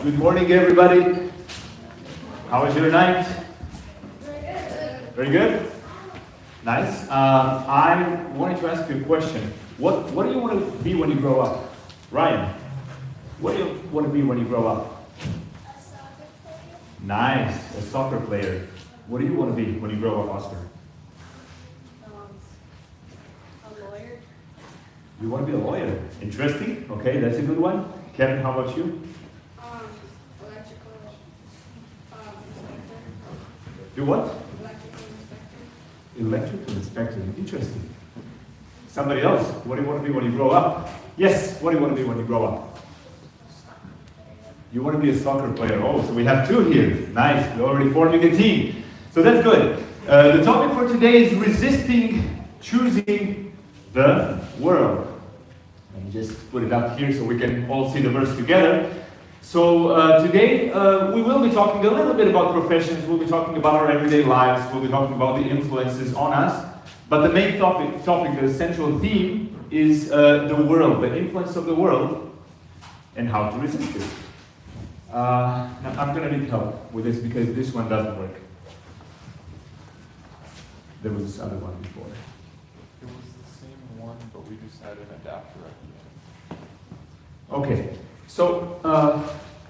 Good morning, everybody. How was your night? Very good? Nice. I wanted to ask you a question. What do you want to be when you grow up? Ryan, what do you want to be when you grow up? A soccer player. Nice, a soccer player. What do you want to be when you grow up, Oscar? A lawyer. You want to be a lawyer. Interesting. Okay, that's a good one. Kevin, how about you? Electrical inspector. Do what? Electrical inspector. Electrical inspector. Interesting. Somebody else, what do you want to be when you grow up? Yes, what do you want to be when you grow up? You want to be a soccer player. Oh, so we have two here. Nice, we're already forming a team. So that's good. The topic for today is resisting choosing the world. Let me just put it up here so we can all see the verse together. So today we will be talking a little bit about professions. We'll be talking about our everyday lives. We'll be talking about the influences on us. But the main topic, the central theme is the world, the influence of the world, and how to resist it. Now I'm going to need help with this because this one doesn't work. There was this other one before. It was the same one, but we just had an adapter at the end. Okay, so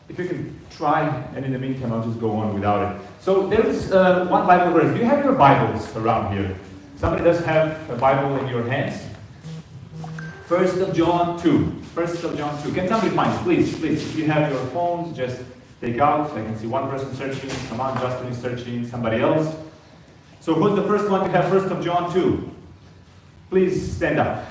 if you can try, and in the meantime I'll just go on without it. So there is one Bible verse. Do you have your Bibles around here? Somebody does have a Bible in your hands? 1st of John 2. 1st of John 2. Can somebody find it? Please, please. If you have your phones, just take out. I can see one person searching. Come on, Justin is searching. Somebody else. So who's the first one to have 1st of John 2? Please stand up.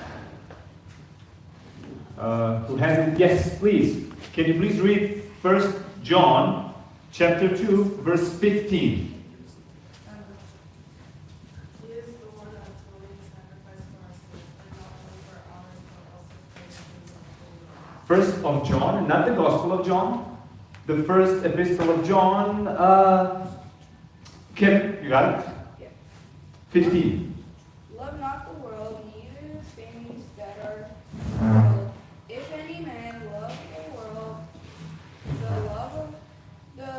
Who has it? Yes, please. Can you please read 1st John chapter 2, verse 15? First of John, not the Gospel of John, the first epistle of John. Kim, you got it? Yeah. 15. Love not the world, neither the things that are in the world. If any man love the world, the love of the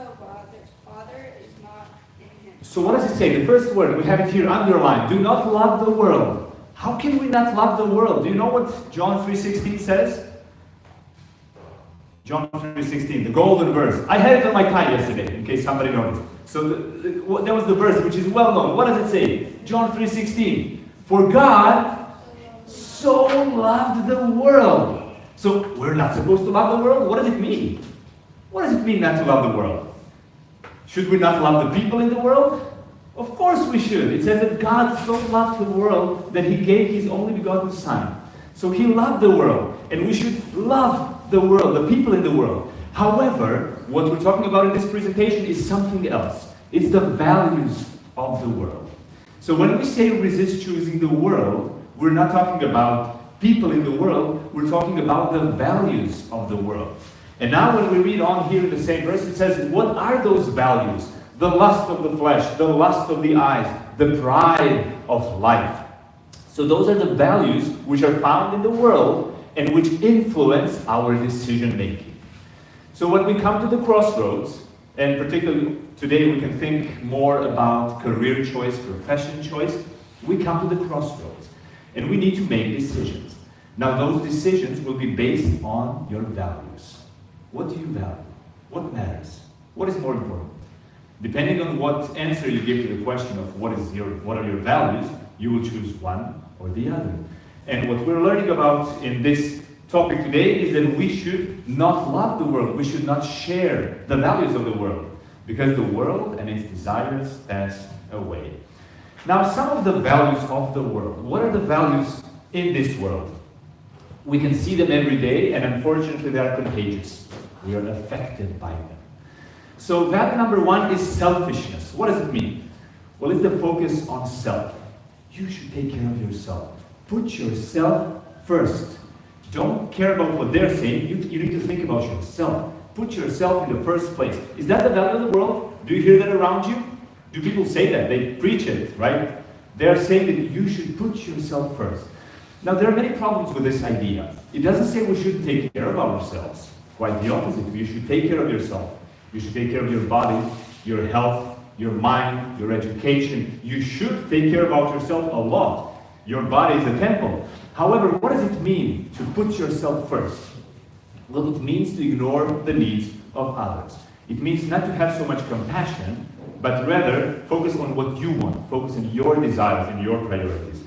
Father is not in him. So what does it say? The first word, we have it here underlined. Do not love the world. How can we not love the world? Do you know what John 3:16 says? John 3:16, the golden verse. I had it on my tie yesterday, in case somebody noticed. So that was the verse which is well known. What does it say? John 3:16. For God so loved the world. So we're not supposed to love the world? What does it mean? What does it mean not to love the world? Should we not love the people in the world? Of course we should. It says that God so loved the world that He gave His only begotten Son. So He loved the world, and we should love the world, the people in the world. However, what we're talking about in this presentation is something else. It's the values of the world. So when we say resist choosing the world, we're not talking about people in the world, we're talking about the values of the world. And now when we read on here in the same verse, it says, what are those values? The lust of the flesh, the lust of the eyes, the pride of life. So those are the values which are found in the world and which influence our decision making. So when we come to the crossroads, and particularly today we can think more about career choice, profession choice, we come to the crossroads and we need to make decisions. Now those decisions will be based on your values. What do you value? What matters? What is more important? Depending on what answer you give to the question of what are your values, you will choose one or the other. And what we're learning about in this topic today is that we should not love the world. We should not share the values of the world, because the world and its desires pass away. Now, some of the values of the world. What are the values in this world? We can see them every day, and unfortunately they are contagious. We are affected by them. So value number one is selfishness. What does it mean? Well, it's the focus on self. You should take care of yourself. Put yourself first. Don't care about what they're saying. You need to think about yourself. Put yourself in the first place. Is that the value of the world? Do you hear that around you? Do people say that? They preach it, right? They're saying that you should put yourself first. Now, there are many problems with this idea. It doesn't say we shouldn't take care of ourselves. Quite the opposite. You should take care of yourself. You should take care of your body, your health, your mind, your education. You should take care about yourself a lot. Your body is a temple. However, what does it mean to put yourself first? Well, it means to ignore the needs of others. It means not to have so much compassion, but rather focus on what you want, focus on your desires and your priorities.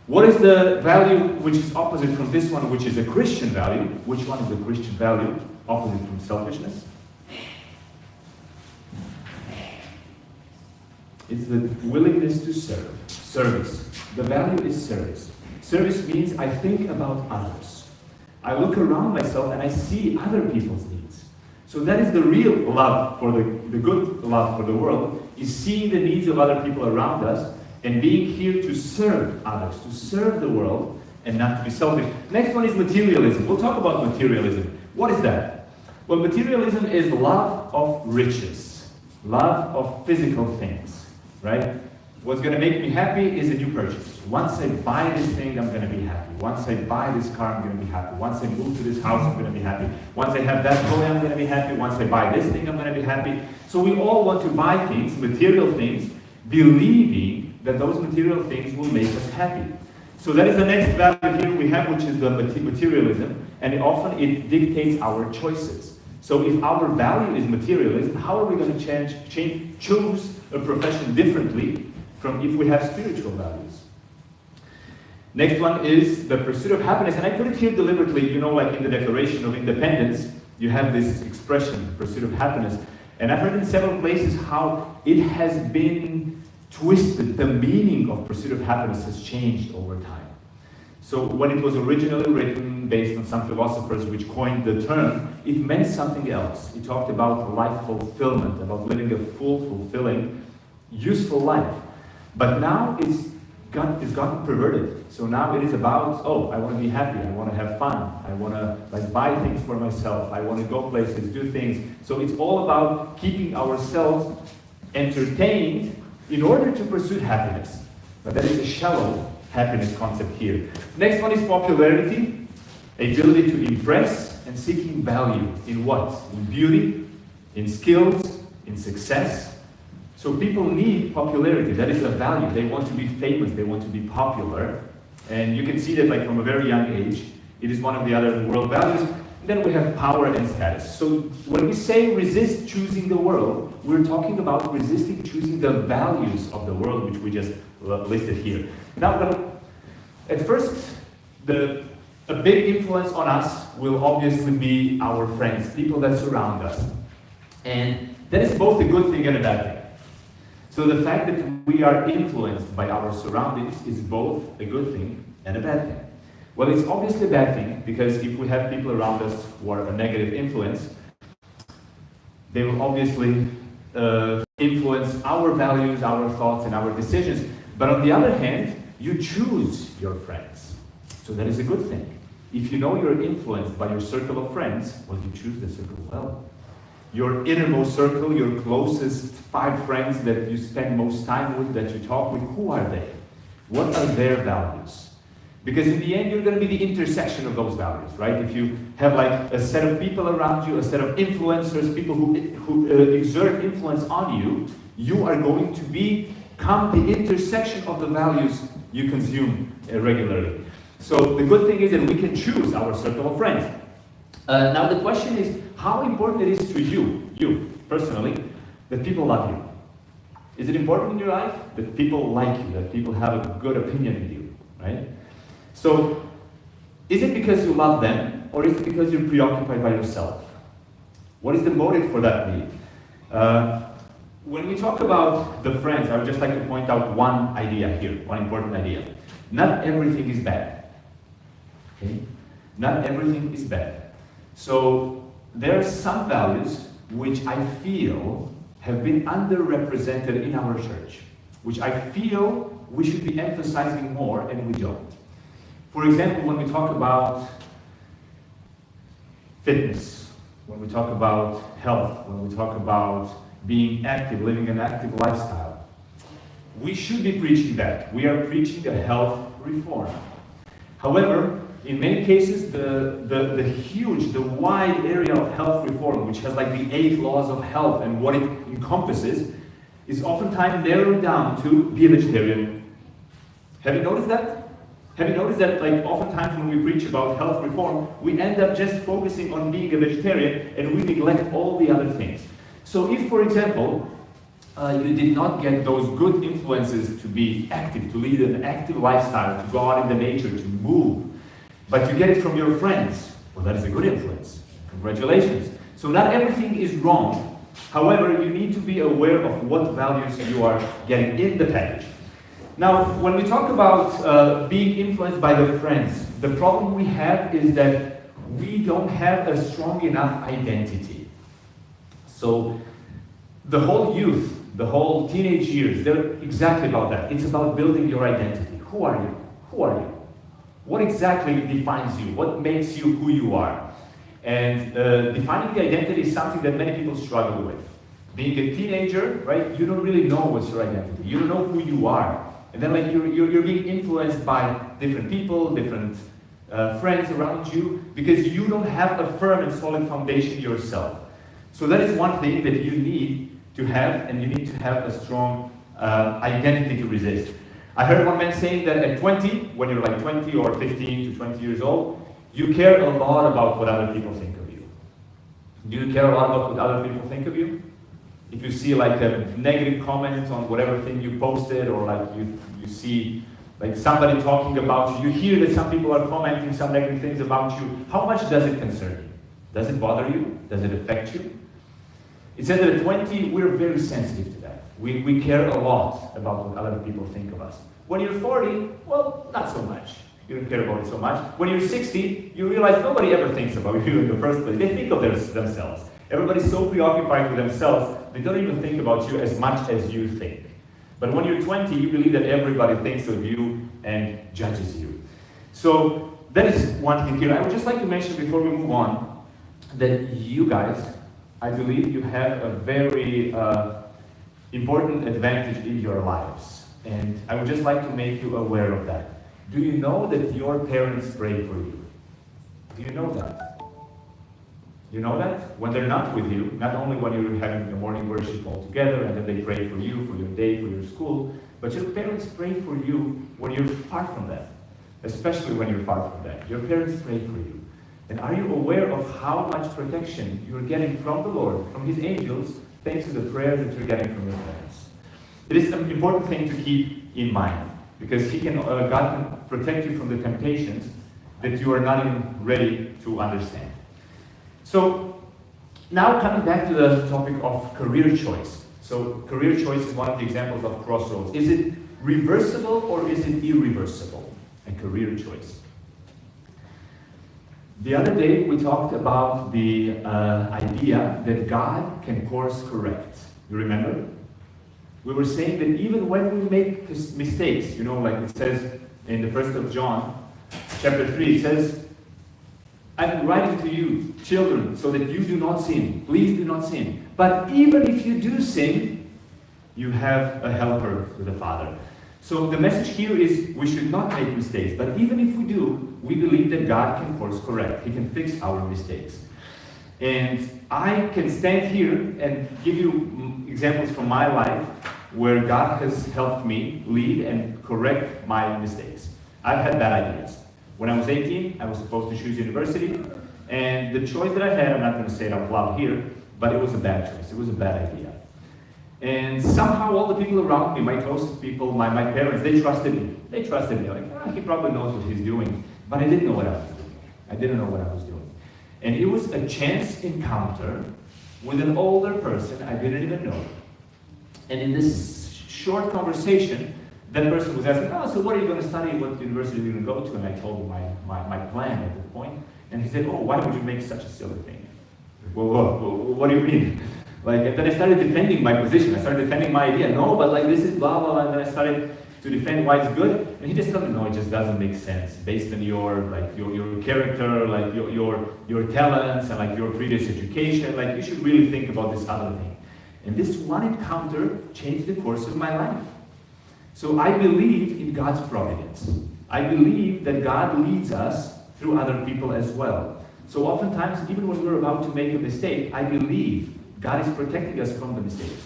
What is the value which is opposite from this one, which is a Christian value? Which one is a Christian value opposite from selfishness? It's the willingness to serve. Service. The value is service. Service means I think about others. I look around myself and I see other people's needs. So that is the real love for the good love for the world, is seeing the needs of other people around us and being here to serve others, to serve the world and not to be selfish. Next one is materialism. We'll talk about materialism. What is that? Well, materialism is love of riches, love of physical things, right? What's going to make me happy is a new purchase. Once I buy this thing, I'm going to be happy. Once I buy this car, I'm going to be happy. Once I move to this house, I'm going to be happy. Once I have that toy, I'm going to be happy. Once I buy this thing, I'm going to be happy. So we all want to buy things, material things, believing that those material things will make us happy. So that is the next value here we have, which is the materialism, and often it dictates our choices. So if our value is materialism, how are we going to choose a profession differently from if we have spiritual values? Next one is the pursuit of happiness, and I put it here deliberately, you know, like in the Declaration of Independence, you have this expression, pursuit of happiness, and I've heard in several places how it has been twisted. The meaning of pursuit of happiness has changed over time. So when it was originally written based on some philosophers which coined the term, it meant something else. It talked about life fulfillment, about living a full, fulfilling, useful life. But now it's gotten perverted. So now it is about, oh, I want to be happy, I want to have fun, I want to buy things for myself, I want to go places, do things. So it's all about keeping ourselves entertained in order to pursue happiness. But that is a shallow happiness concept here. Next one is popularity, ability to impress and seeking value in what? In beauty, in skills, in success. So people need popularity. That is a value. They want to be famous. They want to be popular. And you can see that like from a very young age, it is one of the other world values. And then we have power and status. So when we say resist choosing the world, we're talking about resisting choosing the values of the world, which we just listed here. Now, at first, a big influence on us will obviously be our friends, people that surround us. And that is both a good thing and a bad thing. So the fact that we are influenced by our surroundings is both a good thing and a bad thing. Well, it's obviously a bad thing, because if we have people around us who are a negative influence, they will obviously influence our values, our thoughts, and our decisions. But on the other hand, you choose your friends. So that is a good thing. If you know you're influenced by your circle of friends, well, you choose the circle well. Your innermost circle, your closest 5 friends that you spend most time with, that you talk with, who are they? What are their values? Because in the end, you're going to be the intersection of those values, right? If you have like a set of people around you, a set of influencers, people who exert influence on you, you are going to become the intersection of the values you consume regularly. So the good thing is that we can choose our circle of friends. Now the question is, how important it is to you personally, that people love you? Is it important in your life that people like you, that people have a good opinion of you, right? So, is it because you love them, or is it because you're preoccupied by yourself? What is the motive for that need? When we talk about the friends, I would just like to point out one idea here, one important idea. Not everything is bad. Okay? Not everything is bad. So, there are some values which I feel have been underrepresented in our church, which I feel we should be emphasizing more, and we don't. For example, when we talk about fitness, when we talk about health, when we talk about being active, living an active lifestyle, we should be preaching that. We are preaching a health reform. However, in many cases, the huge, the wide area of health reform, which has like the 8 laws of health and what it encompasses, is oftentimes narrowed down to be a vegetarian. Have you noticed that? Have you noticed that, like, oftentimes when we preach about health reform, we end up just focusing on being a vegetarian and we neglect all the other things. So if, for example, you did not get those good influences to be active, to lead an active lifestyle, to go out in the nature, to move, but you get it from your friends, well, that is a good influence. Congratulations. So not everything is wrong. However, you need to be aware of what values you are getting in the package. Now, when we talk about being influenced by the friends, the problem we have is that we don't have a strong enough identity. So the whole youth, the whole teenage years, they're exactly about that. It's about building your identity. Who are you? Who are you? What exactly defines you? What makes you who you are? And defining the identity is something that many people struggle with. Being a teenager, right, you don't really know what's your identity. You don't know who you are. And then like you're being influenced by different people, different friends around you, because you don't have a firm and solid foundation yourself. So that is one thing that you need to have, and you need to have a strong identity to resist. I heard one man saying that at 20, when you're like 20 or 15 to 20 years old, you care a lot about what other people think of you. Do you care a lot about what other people think of you? If you see like a negative comment on whatever thing you posted, or like you see like somebody talking about you, you hear that some people are commenting some negative things about you, how much does it concern you? Does it bother you? Does it affect you? It says that at 20, we're very sensitive to that. We care a lot about what other people think of us. When you're 40, well, not so much. You don't care about it so much. When you're 60, you realize nobody ever thinks about you in the first place. They think of themselves. Everybody's so preoccupied with themselves, they don't even think about you as much as you think. But when you're 20, you believe that everybody thinks of you and judges you. So that is one thing here. I would just like to mention before we move on that you guys, I believe you have a very important advantage in your lives. And I would just like to make you aware of that. Do you know that your parents pray for you? Do you know that? You know that? When they're not with you, not only when you're having the morning worship all together and then they pray for you, for your day, for your school, but your parents pray for you when you're far from them. Especially when you're far from them. Your parents pray for you. And are you aware of how much protection you're getting from the Lord, from His angels, thanks to the prayers that you're getting from your parents? It is an important thing to keep in mind, because God can protect you from the temptations that you are not even ready to understand. So, now coming back to the topic of career choice. So, career choice is one of the examples of Crossroads. Is it reversible or is it irreversible? A career choice. The other day we talked about the idea that God can course correct. You remember? We were saying that even when we make mistakes, you know, like it says in the 1st of John, chapter 3, it says, I'm writing to you, children, so that you do not sin. Please do not sin. But even if you do sin, you have a helper with the Father. So the message here is we should not make mistakes. But even if we do, we believe that God can course correct. He can fix our mistakes. And I can stand here and give you examples from my life where God has helped me lead and correct my mistakes. I've had bad ideas. When I was 18, I was supposed to choose university, and the choice that I had, I'm not going to say it out loud here, but it was a bad choice. It was a bad idea. And somehow all the people around me, my closest people, my parents, they trusted me. They trusted me. Like, he probably knows what he's doing. But I didn't know what I was doing. I didn't know what I was doing. And it was a chance encounter with an older person I didn't even know. And in this short conversation, that person was asking, so what are you going to study? What university are you going to go to? And I told him my plan at that point. And he said, why would you make such a silly thing? Well, what do you mean? And then I started defending my position. I started defending my idea. No, but this is blah, blah, blah. And then I started to defend why it's good. And he just told me, no, it just doesn't make sense based on your character, your talents, and your previous education. You should really think about this other thing. And this one encounter changed the course of my life. So I believe in God's providence. I believe that God leads us through other people as well. So oftentimes, even when we're about to make a mistake, I believe God is protecting us from the mistakes.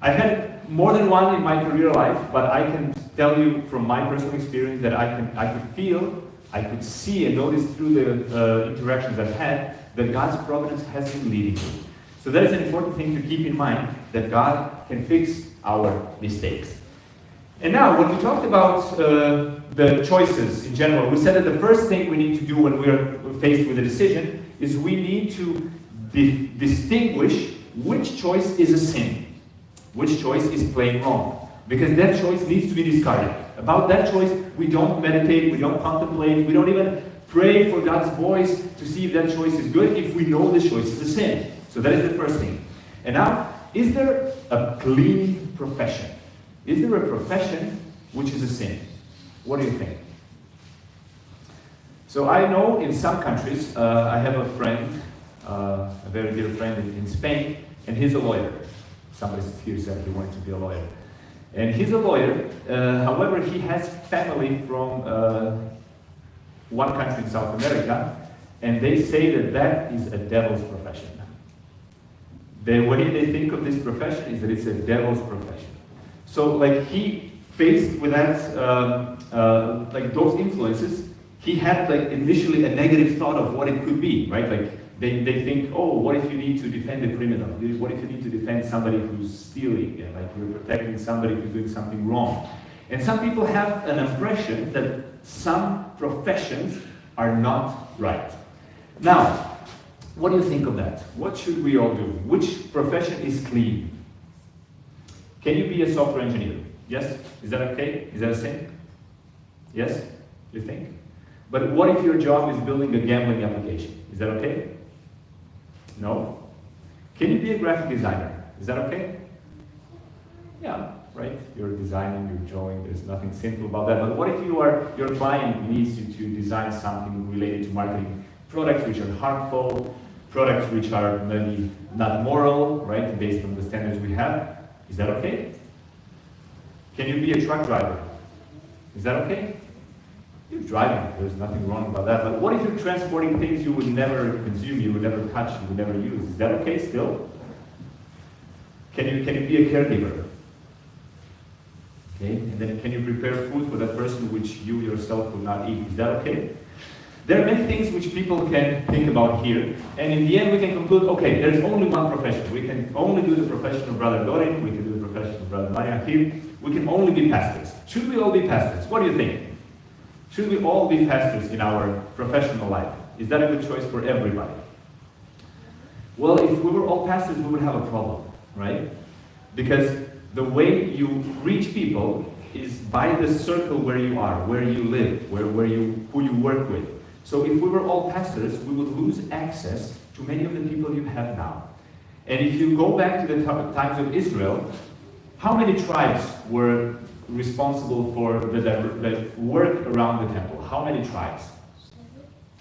I've had more than one in my career life, but I can tell you from my personal experience that I could feel, I could see and notice through the interactions I've had that God's providence has been leading me. So that is an important thing to keep in mind, that God can fix our mistakes. And now, when we talked about the choices in general, we said that the first thing we need to do when we're faced with a decision is we need to distinguish which choice is a sin, which choice is plain wrong. Because that choice needs to be discarded. About that choice, we don't meditate, we don't contemplate, we don't even pray for God's voice to see if that choice is good if we know the choice is a sin. So that is the first thing. And now, is there a clean profession? Is there a profession which is a sin? What do you think? So I know in some countries, I have a friend, a very dear friend in Spain, and he's a lawyer. Somebody here said he wanted to be a lawyer. And he's a lawyer, however, he has family from one country in South America, and they say that that is a devil's profession. The way they think of this profession is that it's a devil's profession. So, like, he faced with that, like those influences, he had like initially a negative thought of what it could be, right? Like they think, oh, what if you need to defend a criminal? What if you need to defend somebody who's stealing? And like you're protecting somebody who's doing something wrong. And some people have an impression that some professions are not right. Now, what do you think of that? What should we all do? Which profession is clean? Can you be a software engineer? Yes? Is that okay? Is that a sin? Yes? You think? But what if your job is building a gambling application? Is that okay? No? Can you be a graphic designer? Is that okay? Yeah, right? You're designing, you're drawing, there's nothing sinful about that. But what if your client needs you to design something related to marketing products which are harmful, products which are maybe not moral, right, based on the standards we have? Is that okay? Can you be a truck driver? Is that okay? You're driving, there's nothing wrong about that. But what if you're transporting things you would never consume, you would never touch, you would never use? Is that okay still? Can you be a caregiver? Okay, and then can you prepare food for that person which you yourself would not eat? Is that okay? There are many things which people can think about here, and in the end we can conclude, okay, there's only one profession. We can only do the profession of Brother Dorin, we can do the profession of Brother Maria here, we can only be pastors. Should we all be pastors? What do you think? Should we all be pastors in our professional life? Is that a good choice for everybody? Well, if we were all pastors, we would have a problem, right? Because the way you reach people is by the circle where you are, where you live, who you work with. So if we were all pastors, we would lose access to many of the people you have now. And if you go back to the times of Israel, how many tribes were responsible for the work around the temple? How many tribes?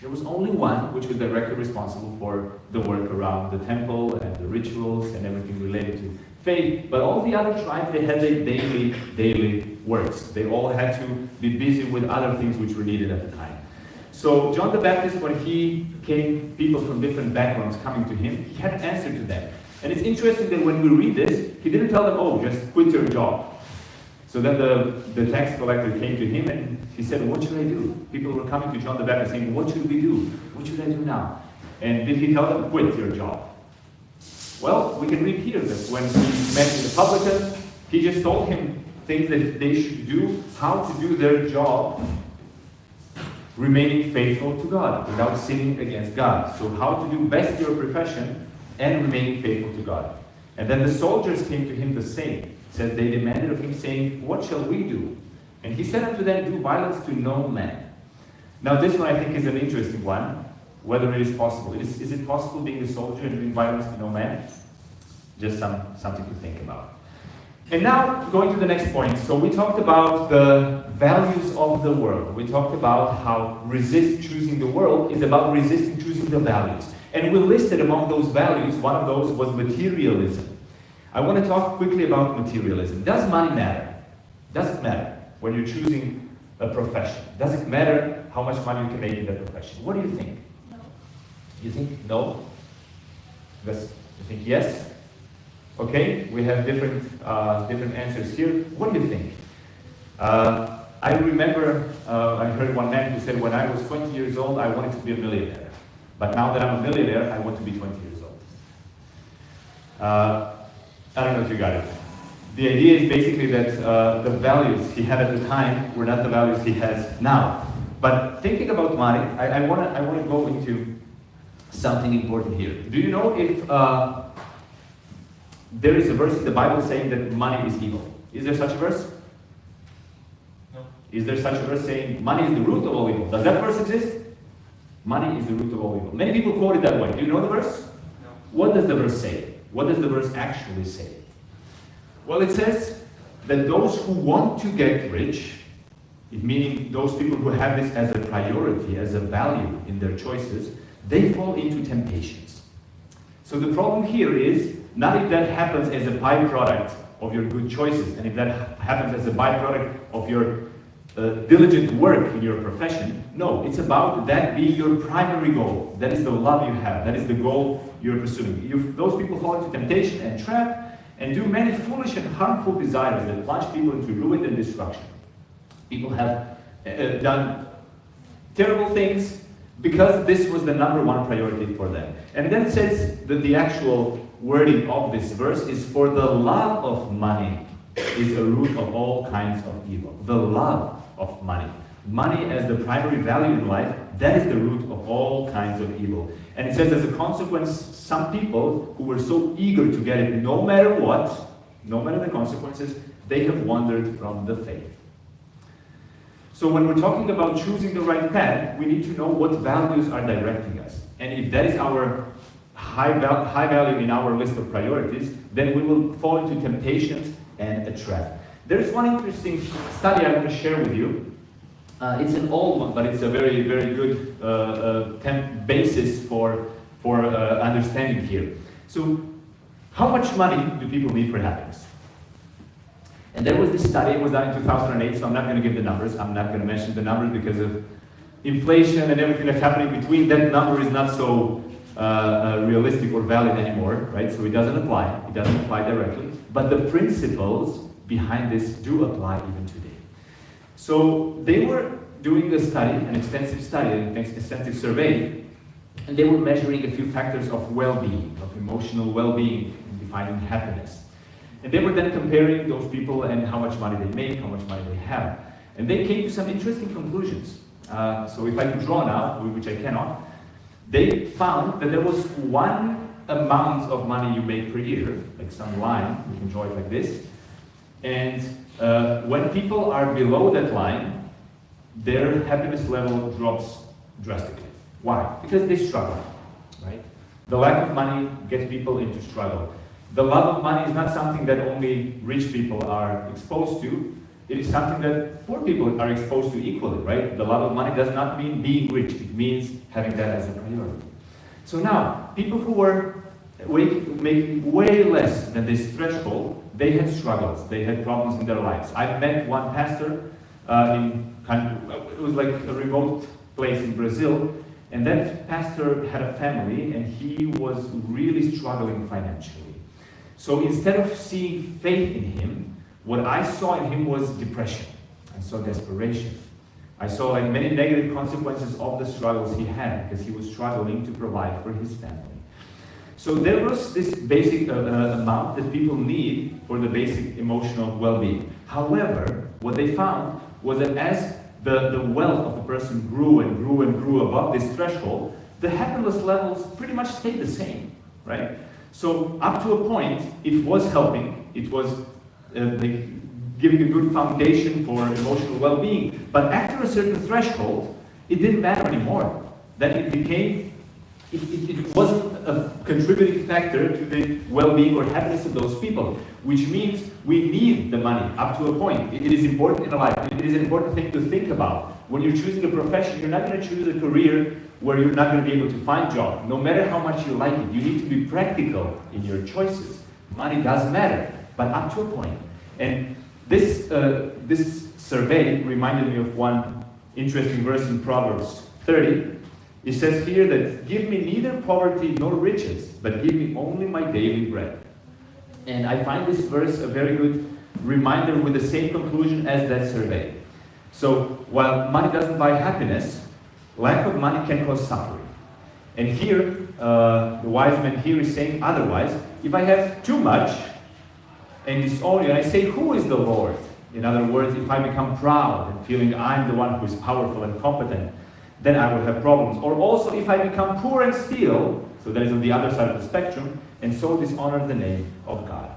There was only one which was directly responsible for the work around the temple and the rituals and everything related to faith. But all the other tribes, they had their daily works. They all had to be busy with other things which were needed at the time. So John the Baptist, when he came, people from different backgrounds coming to him, he had an answer to them. And it's interesting that when we read this, he didn't tell them, oh, just quit your job. So then the tax collector came to him and he said, what should I do? People were coming to John the Baptist saying, what should we do? What should I do now? And did he tell them, quit your job? Well, we can read here that when he met the publicans, he just told him things that they should do, how to do their job, remaining faithful to God, without sinning against God. So how to do best your profession and remaining faithful to God. And then the soldiers came to him the same. Says they demanded of him, saying, what shall we do? And he said unto them, do violence to no man. Now this one I think is an interesting one, whether it is possible. Is it possible being a soldier and doing violence to no man? Just something to think about. And now going to the next point. So we talked about the values of the world. We talked about how resist choosing the world is about resisting choosing the values. And we listed among those values, one of those was materialism. I want to talk quickly about materialism. Does money matter? Does it matter when you're choosing a profession? Does it matter how much money you can make in that profession. What do you think? No. You think no? Yes. You think yes? Okay, we have different answers here. What do you think? I remember I heard one man who said, when I was 20 years old, I wanted to be a millionaire. But now that I'm a millionaire, I want to be 20 years old. I don't know if you got it. The idea is basically that the values he had at the time were not the values he has now. But thinking about money, I want to go into something important here. Do you know if there is a verse in the Bible saying that money is evil? Is there such a verse? No. Is there such a verse saying money is the root of all evil? Does that verse exist? Money is the root of all evil. Many people quote it that way. Do you know the verse? No. What does the verse say? What does the verse actually say? Well, it says that those who want to get rich, meaning those people who have this as a priority, as a value in their choices, they fall into temptations. So the problem here is not if that happens as a byproduct of your good choices, and if that happens as a byproduct of your diligent work in your profession. No, it's about that being your primary goal. That is the love you have. That is the goal you're pursuing. Those people fall into temptation and trap and do many foolish and harmful desires that plunge people into ruin and destruction. People have done terrible things because this was the number one priority for them. And then it says that the actual wording of this verse is, for the love of money is a root of all kinds of evil. The love of money. Money as the primary value in life, that is the root of all kinds of evil. And it says as a consequence, some people who were so eager to get it no matter what, no matter the consequences, they have wandered from the faith. So when we're talking about choosing the right path, we need to know what values are directing us. And if that is our high value in our list of priorities, then we will fall into temptations and a trap. There is one interesting study I want to share with you. It's an old one, but it's a very, very good basis for understanding here. So, how much money do people need for happiness? And there was this study, it was done in 2008, so I'm not going to give the numbers. I'm not going to mention the numbers because of inflation and everything that's happening between. That number is not so realistic or valid anymore, right? So it doesn't apply. It doesn't apply directly. But the principles behind this do apply even today. So they were doing a study, an extensive study, an extensive survey, and they were measuring a few factors of well-being, of emotional well-being, in defining happiness. And they were then comparing those people and how much money they make, how much money they have. And they came to some interesting conclusions. So if I could draw now, which I cannot, they found that there was one amount of money you make per year, like some line, we can draw it like this, and when people are below that line, their happiness level drops drastically. Why? Because they struggle, right? The lack of money gets people into struggle. The love of money is not something that only rich people are exposed to. It is something that poor people are exposed to equally, right? The love of money does not mean being rich. It means having that as a priority. So now, people who were making way less than this threshold, they had struggles. They had problems in their lives. I met one pastor it was like a remote place in Brazil, and that pastor had a family, and he was really struggling financially. So instead of seeing faith in him, what I saw in him was depression. I saw desperation. I saw like many negative consequences of the struggles he had because he was struggling to provide for his family. So there was this basic amount that people need for the basic emotional well-being. However, what they found was that as the wealth of the person grew and grew and grew above this threshold, the happiness levels pretty much stayed the same, right? So up to a point, it was helping. It was giving a good foundation for emotional well-being. But after a certain threshold, it didn't matter anymore. Then it became, it wasn't a contributing factor to the well-being or happiness of those people, which means we need the money up to a point. It is important in life. It is an important thing to think about. When you're choosing a profession, you're not going to choose a career where you're not going to be able to find a job. No matter how much you like it, you need to be practical in your choices. Money does matter, but up to a point. And this survey reminded me of one interesting verse in Proverbs 30. It says here that, give me neither poverty nor riches, but give me only my daily bread. And I find this verse a very good reminder with the same conclusion as that survey. So while money doesn't buy happiness, lack of money can cause suffering. And here, the wise man here is saying otherwise. If I have too much and disown you, and I say, who is the Lord? In other words, if I become proud and feeling I'm the one who is powerful and competent, then I will have problems. Or also if I become poor and steal, so that is on the other side of the spectrum, and so dishonor the name of God.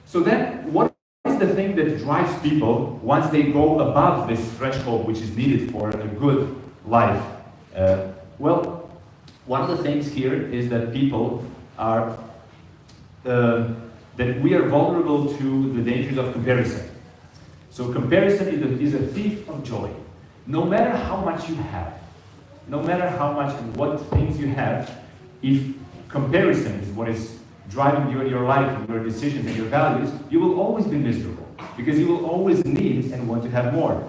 So then, what is the thing that drives people once they go above this threshold which is needed for a good life? Well, one of the things here is that people are, that we are vulnerable to the dangers of comparison. So comparison is a thief of joy. No matter how much you have, no matter how much and what things you have, if comparison is what is driving you in your life and your decisions and your values, you will always be miserable because you will always need and want to have more.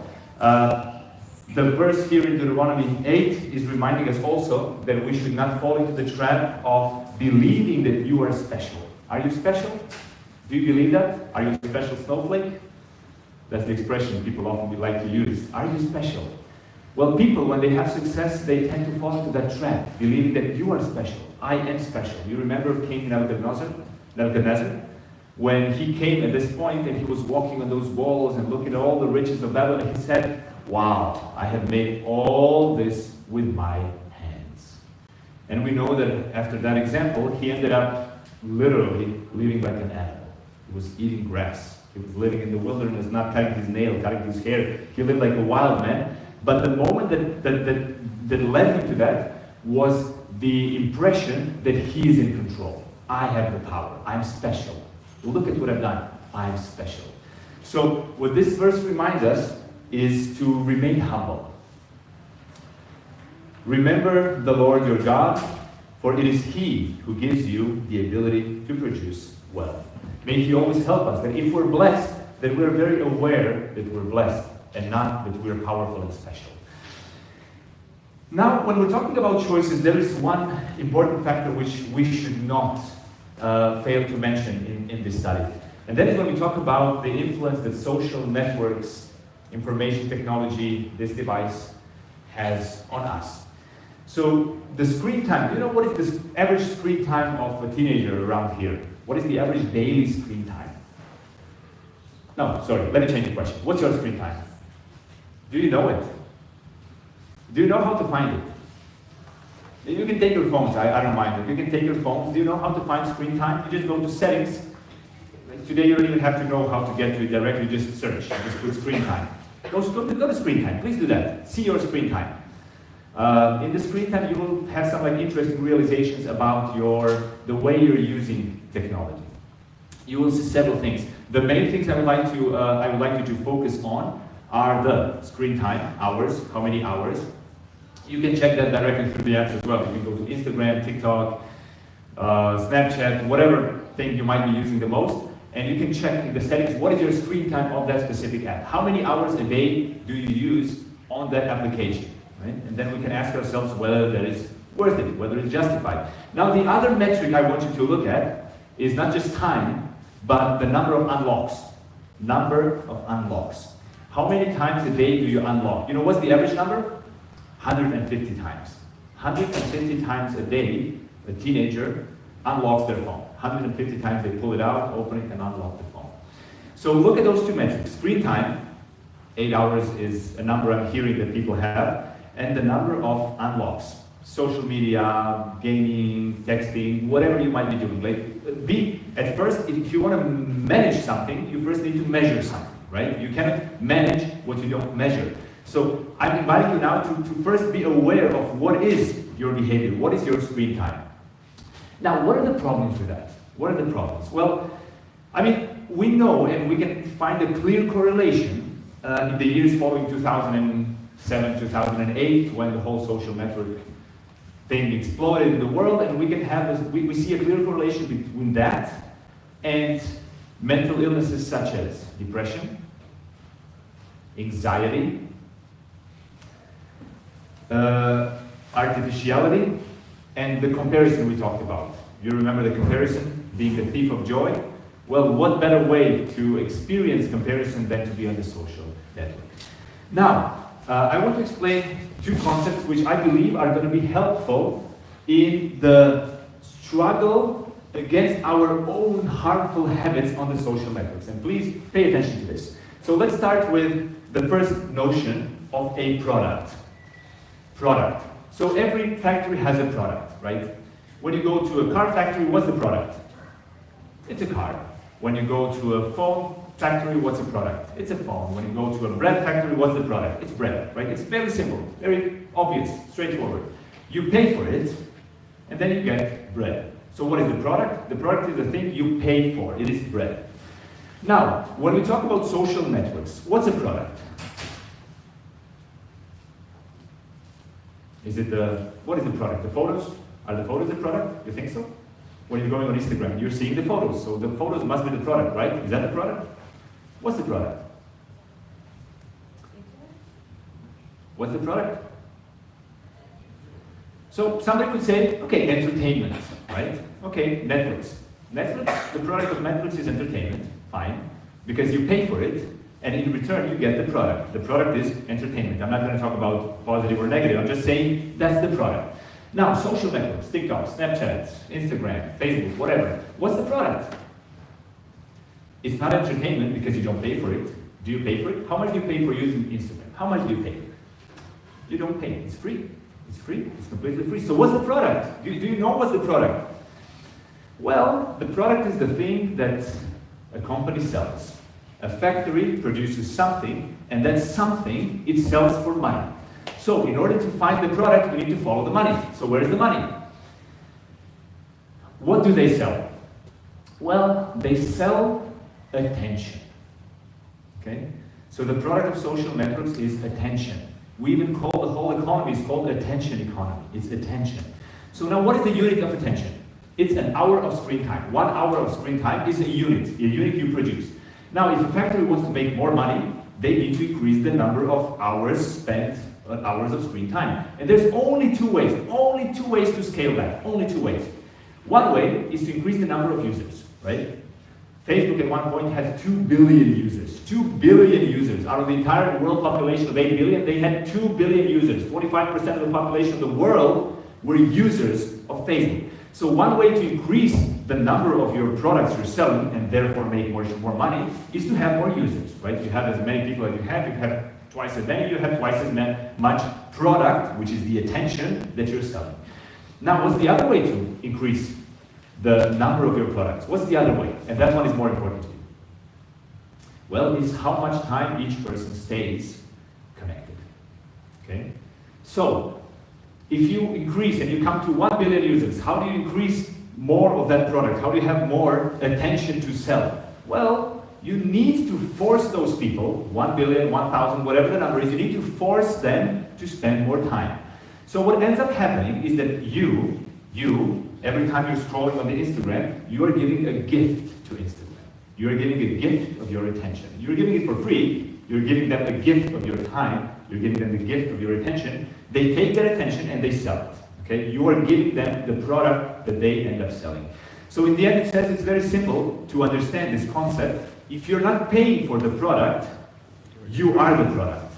The verse here in Deuteronomy 8 is reminding us also that we should not fall into the trap of believing that you are special. Are you special? Do you believe that? Are you a special snowflake? That's the expression people often like to use. Are you special? Well, people, when they have success, they tend to fall into that trap, believing that you are special. I am special. You remember King Nebuchadnezzar? When he came at this point and he was walking on those walls and looking at all the riches of Babylon, he said, wow, I have made all this with my hands. And we know that after that example, he ended up literally living like an animal. He was eating grass. He was living in the wilderness, not cutting his nail, cutting his hair. He lived like a wild man. But the moment that led him to that was the impression that he is in control. I have the power. I'm special. Look at what I've done. I'm special. So what this verse reminds us is to remain humble. Remember the Lord your God, for it is He who gives you the ability to produce wealth. May He always help us that if we're blessed, that we're very aware that we're blessed and not that we're powerful and special. Now, when we're talking about choices, there is one important factor which we should not fail to mention in this study. And that is when we talk about the influence that social networks, information technology, this device has on us. So the screen time, you know what is the average screen time of a teenager around here? What is the average daily screen time? No, sorry, let me change the question. What's your screen time? Do you know it? Do you know how to find it? You can take your phones, I don't mind it. You can take your phones. Do you know how to find screen time? You just go to settings. Today you don't even have to know how to get to it directly, just search, just put screen time. Go to screen time, please do that. See your screen time. In the screen time you will have some interesting realizations about the way you're using technology. You will see several things. The main things I would like you to focus on are the screen time, hours, how many hours. You can check that directly through the apps as well. You can go to Instagram, TikTok, Snapchat, whatever thing you might be using the most, and you can check in the settings what is your screen time of that specific app. How many hours a day do you use on that application? Right? And then we can ask ourselves whether that is worth it, whether it's justified. Now the other metric I want you to look at is not just time, but the number of unlocks. Number of unlocks. How many times a day do you unlock? You know what's the average number? 150 times. 150 times a day, a teenager unlocks their phone. 150 times they pull it out, open it, and unlock the phone. So look at those two metrics. Screen time, 8 hours is a number I'm hearing that people have, and the number of unlocks. Social media, gaming, texting, whatever you might be doing. At first, if you want to manage something, you first need to measure something, right? You cannot manage what you don't measure. So I'm inviting you now to first be aware of what is your behavior, what is your screen time. Now, what are the problems with that? What are the problems? Well, we know and we can find a clear correlation in the years following 2007, 2008, when the whole social network thing exploded in the world, and we can have we see a clear correlation between that and mental illnesses such as depression, anxiety, artificiality, and the comparison we talked about. You remember the comparison being the thief of joy? Well, what better way to experience comparison than to be on the social network? Now, I want to explain two concepts which I believe are going to be helpful in the struggle against our own harmful habits on the social networks. And please pay attention to this. So let's start with the first notion of a product. Product. So every factory has a product, right? When you go to a car factory, what's the product? It's a car. When you go to a phone factory, what's the product? It's a phone. When you go to a bread factory, what's the product? It's bread, right? It's very simple, very obvious, straightforward. You pay for it, and then you get bread. So what is the product? The product is the thing you pay for. It is bread. Now, when we talk about social networks, what's a product? What is the product? The photos? Are the photos the product? You think so? When you're going on Instagram, you're seeing the photos. So the photos must be the product, right? Is that the product? What's the product? What's the product? So somebody could say, okay, entertainment, right? Okay, Netflix. Netflix, the product of Netflix is entertainment, fine, because you pay for it, and in return you get the product. The product is entertainment. I'm not going to talk about positive or negative, I'm just saying that's the product. Now, social networks, TikTok, Snapchat, Instagram, Facebook, whatever. What's the product? It's not entertainment because you don't pay for it. Do you pay for it? How much do you pay for using Instagram? How much do you pay? You don't pay. It's free. It's free. It's completely free. So what's the product? Do you know what's the product? Well, the product is the thing that a company sells. A factory produces something, and that something it sells for money. So in order to find the product, we need to follow the money. So where is the money? What do they sell? Well, they sell attention. Okay? So the product of social networks is attention. We even call the whole economy is called attention economy. It's attention. So now what is the unit of attention? It's an hour of screen time. 1 hour of screen time is a unit you produce. Now, if a factory wants to make more money, they need to increase the number of hours spent on hours of screen time. And there's only two ways to scale that. Only two ways. One way is to increase the number of users, right? Facebook at one point had 2 billion users. 2 billion users. Out of the entire world population of 8 billion, they had 2 billion users. 25% of the population of the world were users of Facebook. So one way to increase the number of your products you're selling and therefore make more money is to have more users, right? You have as many people as you have twice as many, you have twice as much product, which is the attention that you're selling. Now, what's the other way to increase the number of your products? What's the other way? And that one is more important to you. Well, it's how much time each person stays connected. Okay? So, if you increase and you come to 1 billion users, how do you increase more of that product? How do you have more attention to sell? Well, you need to force those people, 1 billion, 1,000, whatever the number is, you need to force them to spend more time. So what ends up happening is that you, every time you're scrolling on the Instagram, you are giving a gift to Instagram. You are giving a gift of your attention. You're giving it for free, you're giving them a gift of your time, you're giving them the gift of your attention. They take that attention and they sell it. Okay? You are giving them the product that they end up selling. So in the end, it says it's very simple to understand this concept. If you're not paying for the product, you are the product.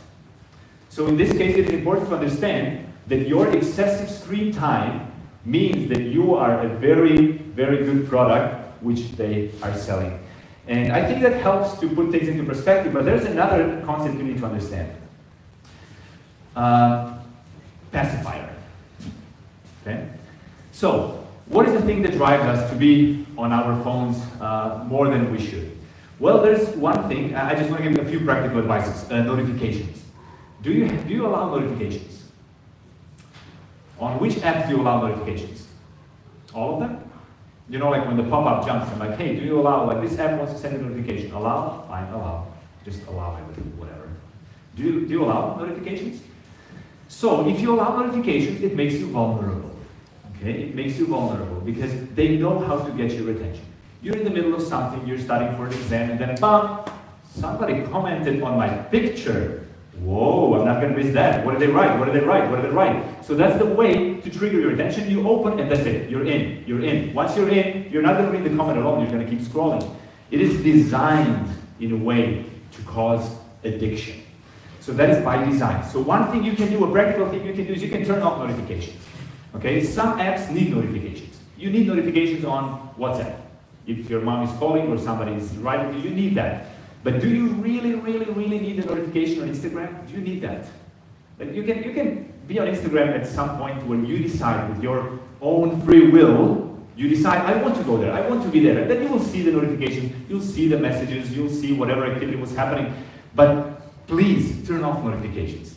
So in this case, it is important to understand that your excessive screen time means that you are a very, very good product which they are selling. And I think that helps to put things into perspective, but there's another concept you need to understand. Pacifier. Okay? So, what is the thing that drives us to be on our phones more than we should? Well, there's one thing. I just want to give you a few practical advices. Notifications. Do you allow notifications? On which apps do you allow notifications? All of them? You know, like when the pop-up jumps, I'm like, hey, do you allow, like this app wants to send a notification. Allow? Fine, allow. Just allow everything, whatever. Do you allow notifications? So, if you allow notifications, it makes you vulnerable. Okay? It makes you vulnerable because they know how to get your attention. You're in the middle of something, you're studying for an exam, and then bam, somebody commented on my picture. Whoa, I'm not going to miss that. What did they write? What did they write? What did they write? So that's the way to trigger your attention. You open and that's it. You're in. You're in. Once you're in, you're not going to read the comment alone. You're going to keep scrolling. It is designed in a way to cause addiction. So that is by design. So one thing you can do, a practical thing you can do is you can turn off notifications. Okay? Some apps need notifications. You need notifications on WhatsApp. If your mom is calling or somebody is writing to you, you need that. But do you really, really, really need a notification on Instagram? Do you need that? Like you can be on Instagram at some point when you decide with your own free will, you decide, I want to go there, I want to be there. And then you will see the notifications, you'll see the messages, you'll see whatever activity was happening. But please turn off notifications.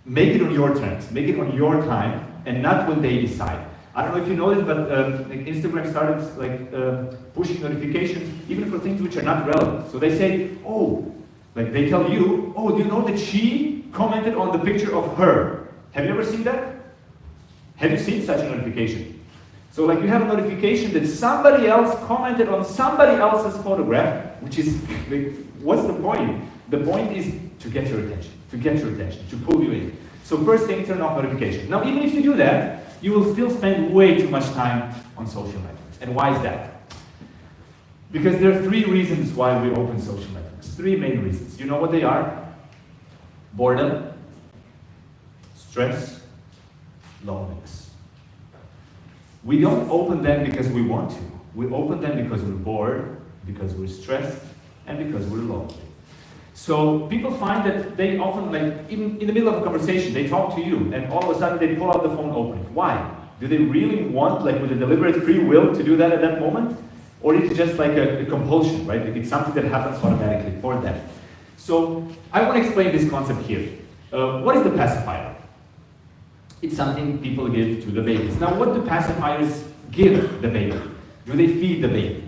Make it on your terms, make it on your time, and not when they decide. I don't know if you know this, but Instagram started pushing notifications even for things which are not relevant. So they say, oh, like they tell you, oh, do you know that she commented on the picture of her? Have you ever seen that? Have you seen such a notification? So like you have a notification that somebody else commented on somebody else's photograph, which is, like, what's the point? The point is to get your attention, to pull you in. So first thing, turn off notifications. Now even if you do that, you will still spend way too much time on social networks. And why is that? Because there are 3 reasons why we open social networks. 3 main reasons. You know what they are? Boredom, stress, loneliness. We don't open them because we want to. We open them because we're bored, because we're stressed, and because we're lonely. So people find that they often, like, even in the middle of a conversation, they talk to you, and all of a sudden they pull out the phone, open it. Why? Do they really want, like, with a deliberate free will to do that at that moment? Or is it just like a compulsion, right? Like it's something that happens automatically for them. So I want to explain this concept here. What is the pacifier? It's something people give to the babies. Now, what do pacifiers give the baby? Do they feed the baby?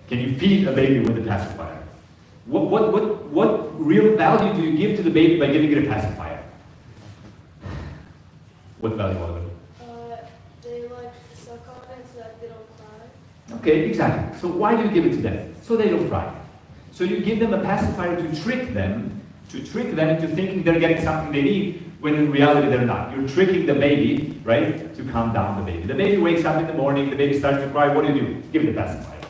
Can you feed a baby with a pacifier? What real value do you give to the baby by giving it a pacifier? What value, Oliver? They like suck on it so that they don't cry. Okay, exactly. So why do you give it to them? So they don't cry. So you give them a pacifier to trick them into thinking they're getting something they need, when in reality they're not. You're tricking the baby, right, to calm down the baby. The baby wakes up in the morning, the baby starts to cry, what do? Give it a pacifier.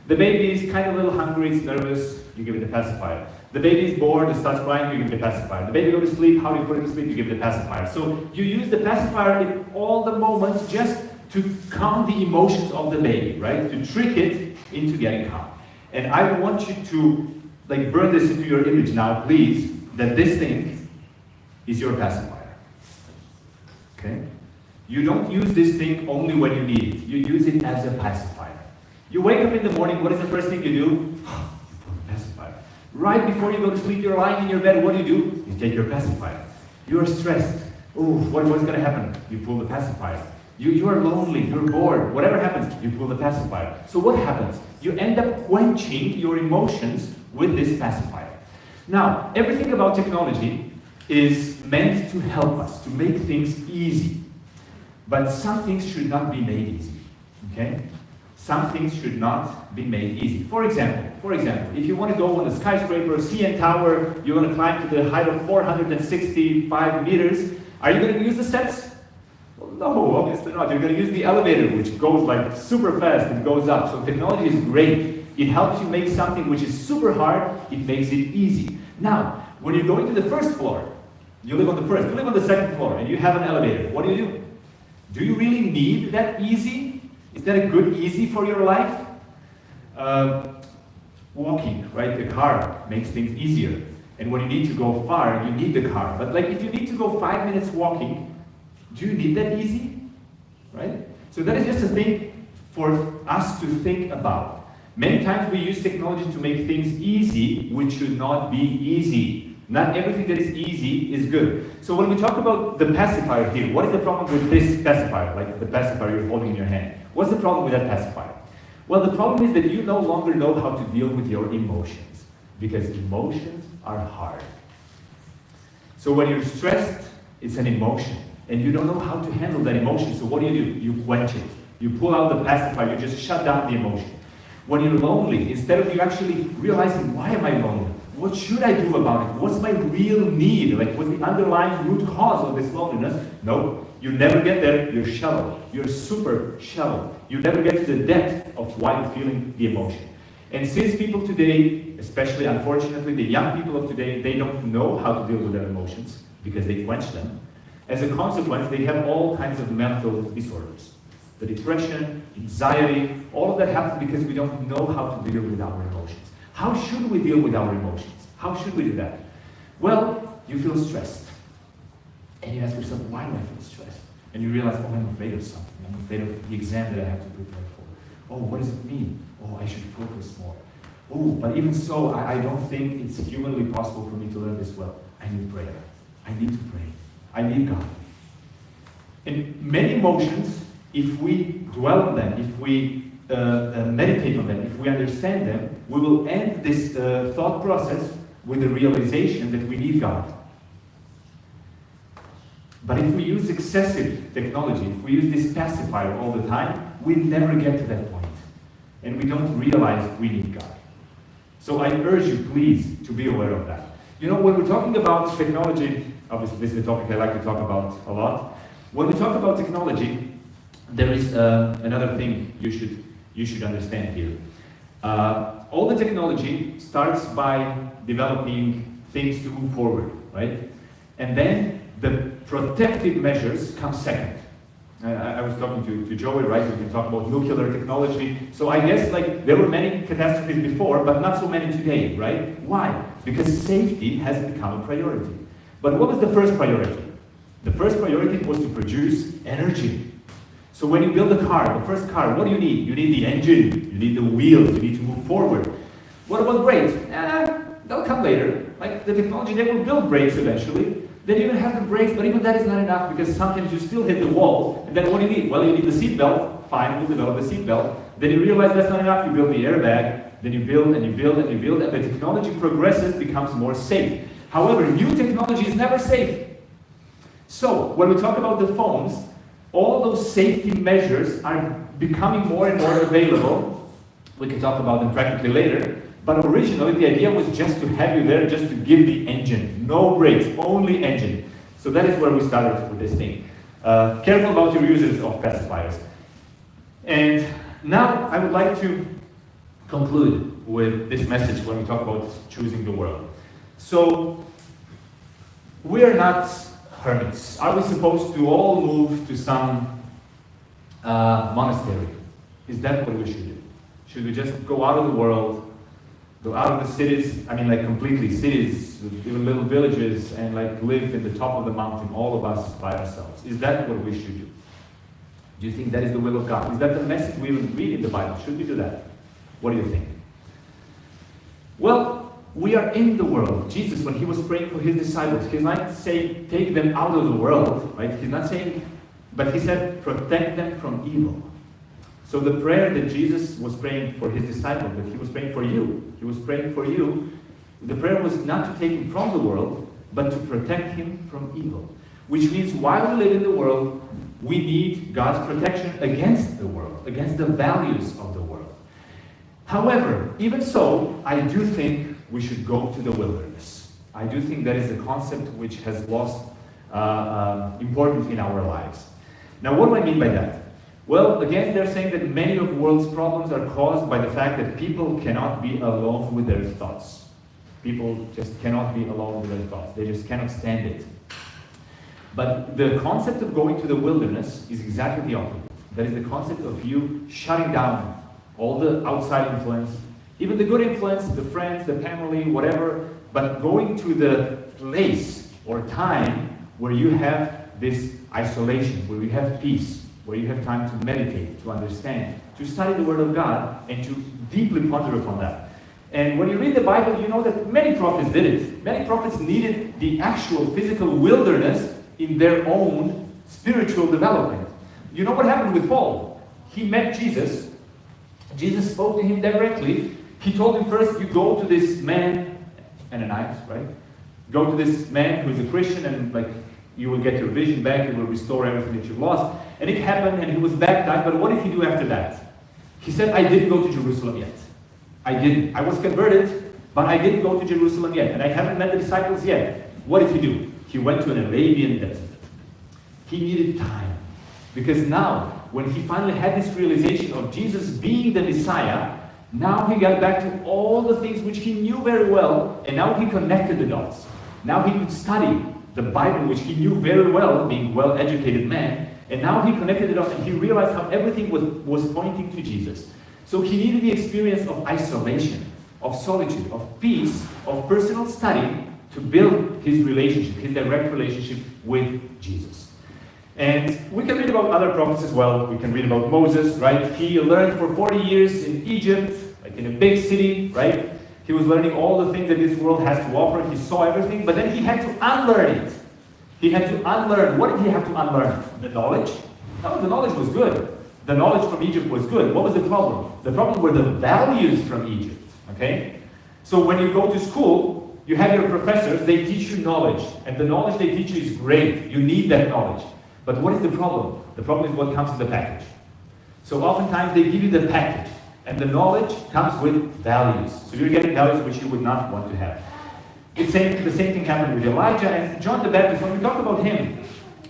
The baby is kind of a little hungry, it's nervous, you give it a pacifier. The baby is bored, it starts crying, you give it a pacifier. The baby goes to sleep, how do you put it to sleep? You give it a pacifier. So you use the pacifier in all the moments just to calm the emotions of the baby, right? To trick it into getting calm. And I want you to, like, burn this into your image now, please, that this thing is your pacifier. Okay? You don't use this thing only when you need it. You use it as a pacifier. You wake up in the morning, what is the first thing you do? You put the pacifier. Right before you go to sleep, you're lying in your bed, what do? You take your pacifier. You are stressed. Oh, what's going to happen? You pull the pacifier. You are lonely, you're bored, whatever happens, you pull the pacifier. So what happens? You end up quenching your emotions with this pacifier. Now, everything about technology is meant to help us, to make things easy. But some things should not be made easy, okay? Some things should not be made easy. For example, if you want to go on a skyscraper, CN Tower, you're going to climb to the height of 465 meters, are you going to use the steps? Well, no, obviously not. You're going to use the elevator, which goes like super fast and goes up. So technology is great. It helps you make something which is super hard, it makes it easy. Now, when you're going to the first floor, you live on the first, you live on the second floor, and you have an elevator, what do? Do you really need that easy? Is that a good easy for your life? Walking, right? The car makes things easier. And when you need to go far, you need the car. But like if you need to go 5 minutes walking, do you need that easy? Right? So that is just a thing for us to think about. Many times we use technology to make things easy, which should not be easy. Not everything that is easy is good. So when we talk about the pacifier here, what is the problem with this pacifier, like the pacifier you're holding in your hand? What's the problem with that pacifier? Well, the problem is that you no longer know how to deal with your emotions, because emotions are hard. So when you're stressed, it's an emotion, and you don't know how to handle that emotion, so what do? You quench it. You pull out the pacifier, you just shut down the emotion. When you're lonely, instead of you actually realizing, why am I lonely? what should I do about it? What's my real need? Like, what's the underlying root cause of this loneliness? No, you never get there. You're shallow. You're super shallow. You never get to the depth of why you're feeling the emotion. And since people today, especially unfortunately the young people of today, they don't know how to deal with their emotions because they quench them, as a consequence, they have all kinds of mental disorders. The depression, anxiety, all of that happens because we don't know how to deal with our emotions. How should we deal with our emotions? How should we do that? Well, you feel stressed. And you ask yourself, why do I feel stressed? And you realize, oh, I'm afraid of something. I'm afraid of the exam that I have to prepare for. Oh, what does it mean? Oh, I should focus more. Oh, but even so, I don't think it's humanly possible for me to learn this well. I need prayer. I need to pray. I need God. And many emotions, if we dwell on them, if we meditate on them, if we understand them, we will end this thought process with the realization that we need God. But if we use excessive technology, if we use this pacifier all the time, we never get to that point. And we don't realize we need God. So I urge you, please, to be aware of that. You know, when we're talking about technology, obviously this is a topic I like to talk about a lot. When we talk about technology, there is another thing you should understand here. All the technology starts by developing things to move forward, right? And then the protective measures come second. I was talking to Joey, right? We can talk about nuclear technology. So I guess like there were many catastrophes before, but not so many today, right? Why? Because safety has become a priority. But what was the first priority? The first priority was to produce energy. So when you build a car, the first car, what do you need? You need the engine, you need the wheels, you need to move forward. What about brakes? They'll come later. Like the technology, they will build brakes eventually. Then you even have the brakes, but even that is not enough because sometimes you still hit the wall. And then what do you need? Well, you need the seat belt. Fine, we'll develop the seat belt. Then you realize that's not enough. You build the airbag. Then you build and you build and you build, and the technology progresses, becomes more safe. However, new technology is never safe. So when we talk about the phones, all those safety measures are becoming more and more available. We can talk about them practically later. But originally, the idea was just to have you there, just to give the engine. No brakes, only engine. So that is where we started with this thing. Careful about your uses of pacifiers. And now I would like to conclude with this message when we talk about choosing the world. So, we are not hermits. Are we supposed to all move to some monastery? Is that what we should do? Should we just go out of the world? Go out of the cities, I mean like completely cities, even little villages, and like live in the top of the mountain, all of us by ourselves. Is that what we should do? Do you think that is the will of God? Is that the message we would read in the Bible? Should we do that? What do you think? Well, we are in the world. Jesus, when he was praying for his disciples, he's not saying take them out of the world, right? He's not saying, but he said protect them from evil. So the prayer that Jesus was praying for his disciples, that he was praying for you, he was praying for you, the prayer was not to take him from the world, but to protect him from evil. Which means while we live in the world, we need God's protection against the world, against the values of the world. However, even so, I do think we should go to the wilderness. I do think that is a concept which has lost importance in our lives. Now, what do I mean by that? Well, again, they're saying that many of the world's problems are caused by the fact that people cannot be alone with their thoughts. People just cannot be alone with their thoughts. They just cannot stand it. But the concept of going to the wilderness is exactly the opposite. That is the concept of you shutting down all the outside influence, even the good influence, the friends, the family, whatever, but going to the place or time where you have this isolation, where you have peace, where you have time to meditate, to understand, to study the Word of God, and to deeply ponder upon that. And when you read the Bible, you know that many prophets did it. Many prophets needed the actual physical wilderness in their own spiritual development. You know what happened with Paul? He met Jesus. Jesus spoke to him directly. He told him first, you go to this man, Ananias, right? Go to this man who is a Christian and like you will get your vision back, you will restore everything that you've lost. And it happened and he was baptized, but what did he do after that? He said, I didn't go to Jerusalem yet. I didn't. I was converted, but I didn't go to Jerusalem yet, and I haven't met the disciples yet. What did he do? He went to an Arabian desert. He needed time. Because now, when he finally had this realization of Jesus being the Messiah, now he got back to all the things which he knew very well, and now he connected the dots. Now he could study the Bible, which he knew very well, being a well-educated man, and now he connected it up and he realized how everything was pointing to Jesus. So he needed the experience of isolation, of solitude, of peace, of personal study to build his relationship, his direct relationship with Jesus. And we can read about other prophets as well. We can read about Moses, right? He learned for 40 years in Egypt, like in a big city, right? He was learning all the things that this world has to offer. He saw everything, but then he had to unlearn it. He had to unlearn. What did he have to unlearn? The knowledge? No, the knowledge was good. The knowledge from Egypt was good. What was the problem? The problem were the values from Egypt, okay? So when you go to school, you have your professors, they teach you knowledge. And the knowledge they teach you is great. You need that knowledge. But what is the problem? The problem is what comes in the package. So oftentimes they give you the package, and the knowledge comes with values. So you're getting values which you would not want to have. The same thing happened with Elijah and John the Baptist. When we talk about him,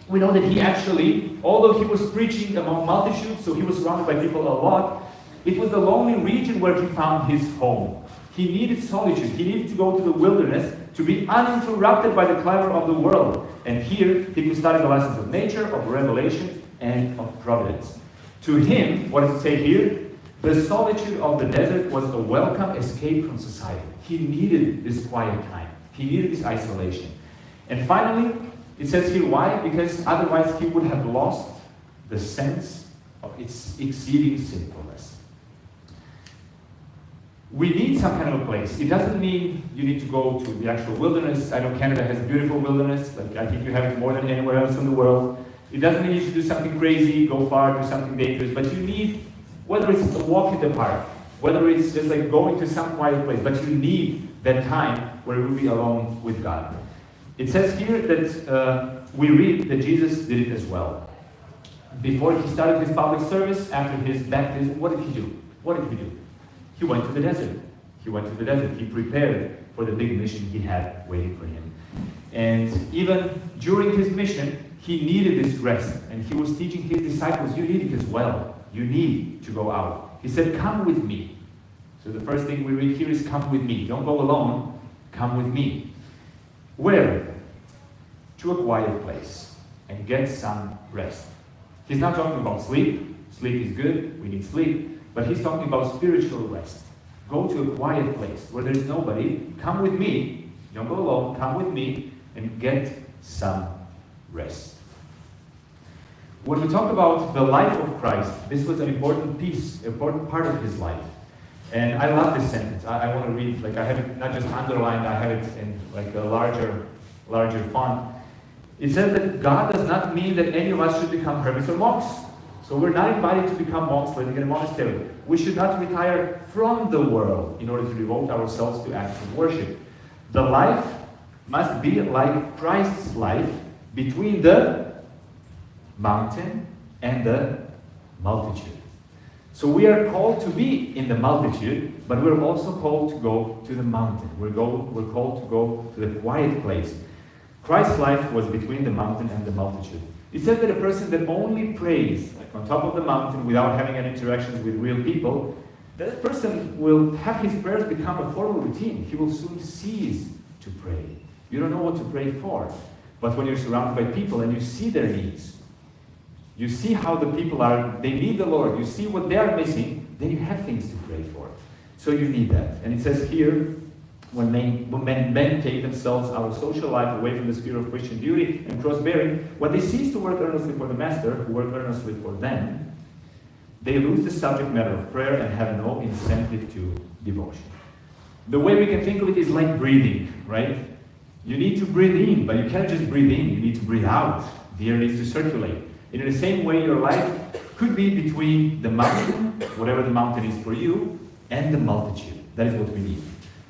we know that he actually, although he was preaching among multitudes, so he was surrounded by people a lot, it was the lonely region where he found his home. He needed solitude. He needed to go to the wilderness to be uninterrupted by the clamor of the world. And here, he could study the lessons of nature, of revelation, and of providence. To him, what does it say here? The solitude of the desert was a welcome escape from society. He needed this quiet time. He needed this isolation. And finally, it says here why? Because otherwise he would have lost the sense of its exceeding sinfulness. We need some kind of a place. It doesn't mean you need to go to the actual wilderness. I know Canada has beautiful wilderness. Like I think you have it more than anywhere else in the world. It doesn't mean you should do something crazy, go far, do something dangerous. But you need, whether it's a walk in the park, whether it's just like going to some quiet place, but you need that time where you will be alone with God. It says here that we read that Jesus did it as well. Before he started his public service, after his baptism, what did he do? What did he do? He went to the desert. He went to the desert. He prepared for the big mission he had waiting for him. And even during his mission, he needed this rest. And he was teaching his disciples, you need it as well. You need to go out. He said, come with me. So the first thing we read here is come with me. Don't go alone. Come with me. Where? To a quiet place and get some rest. He's not talking about sleep. Sleep is good. We need sleep. But he's talking about spiritual rest. Go to a quiet place where there's nobody. Come with me. Don't go alone. Come with me and get some rest. When we talk about the life of Christ, this was an important piece, important part of his life. And I love this sentence. I want to read, like I have it not just underlined, I have it in like a larger font. It says that God does not mean that any of us should become hermits or monks. So we're not invited to become monks living in a monastery. We should not retire from the world in order to devote ourselves to acts of worship. The life must be like Christ's life between the mountain and the multitude. So we are called to be in the multitude, but we're also called to go to the mountain. We're called to go to the quiet place. Christ's life was between the mountain and the multitude. It says that a person that only prays like on top of the mountain without having any interactions with real people, that person will have his prayers become a formal routine. He will soon cease to pray. You don't know what to pray for. But when you're surrounded by people and you see their needs, you see how the people are, they need the Lord, you see what they are missing, then you have things to pray for. So you need that. And it says here, when men take themselves out of social life away from the sphere of Christian duty and cross-bearing, when they cease to work earnestly for the Master, who work earnestly for them, they lose the subject matter of prayer and have no incentive to devotion. The way we can think of it is like breathing, right? You need to breathe in, but you can't just breathe in, you need to breathe out. The air needs to circulate. And in the same way, your life could be between the mountain, whatever the mountain is for you, and the multitude. That is what we need.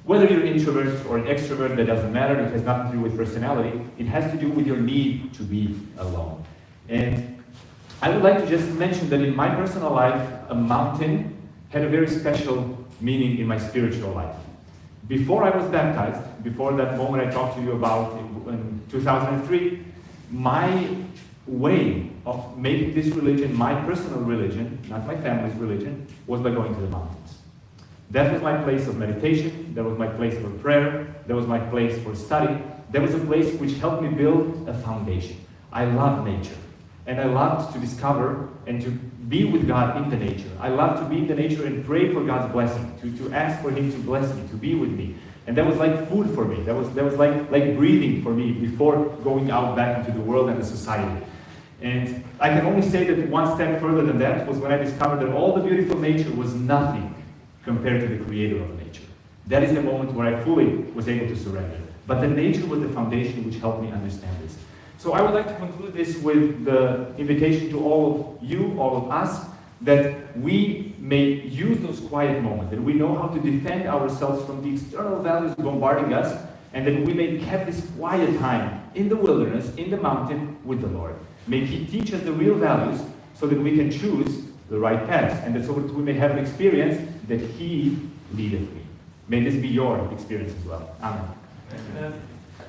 Whether you're an introvert or an extrovert, that doesn't matter. It has nothing to do with personality. It has to do with your need to be alone. And I would like to just mention that in my personal life, a mountain had a very special meaning in my spiritual life. before I was baptized, before that moment I talked to you about in 2003, my way of making this religion my personal religion, not my family's religion, was by going to the mountains. That was my place of meditation, that was my place for prayer, that was my place for study, that was a place which helped me build a foundation. I love nature, and I loved to discover and to be with God in the nature. I love to be in the nature and pray for God's blessing, to ask for Him to bless me, to be with me. And that was like food for me. That was like breathing for me before going out back into the world and the society. And I can only say that one step further than that was when I discovered that all the beautiful nature was nothing compared to the creator of nature. That is the moment where I fully was able to surrender. But the nature was the foundation which helped me understand this. So I would like to conclude this with the invitation to all of you, all of us, that we may use those quiet moments, that we know how to defend ourselves from the external values bombarding us, and that we may have this quiet time in the wilderness, in the mountain with the Lord. May He teach us the real values so that we can choose the right path, and that so that we may have an experience that He leadeth me. May this be your experience as well. Amen. Amen.